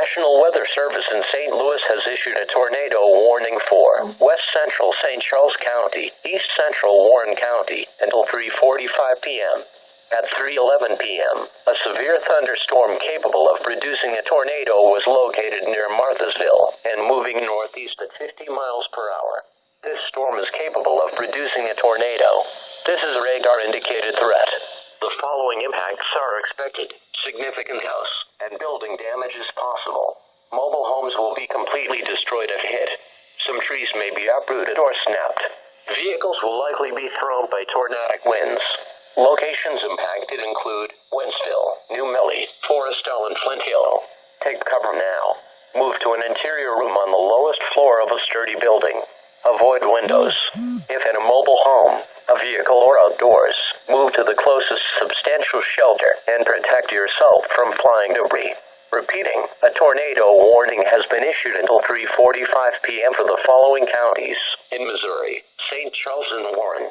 National Weather Service in St. Louis has issued a tornado warning for West Central St. Charles County, East Central Warren County, until 3:45 p.m. At 3:11 p.m., a severe thunderstorm capable of producing a tornado was located near Marthasville and moving northeast at 50 miles per hour. This storm is capable of producing a tornado. This is a radar-indicated threat. The following impacts are expected. Significant house and building damage is possible. Mobile homes will be completely destroyed if hit. Some trees may be uprooted or snapped. Vehicles will likely be thrown by tornadic winds. Locations impacted include Wentzville, New Millie, Forestell, and Flint Hill. Take cover now. Move to an interior room on the lowest floor of a sturdy building. Avoid windows. If in a mobile home, a vehicle, or outdoors, move to the closest substantial shelter and protect yourself from flying debris. Repeating, a tornado warning has been issued until 3:45 p.m. for the following counties in Missouri: St. Charles and Warren,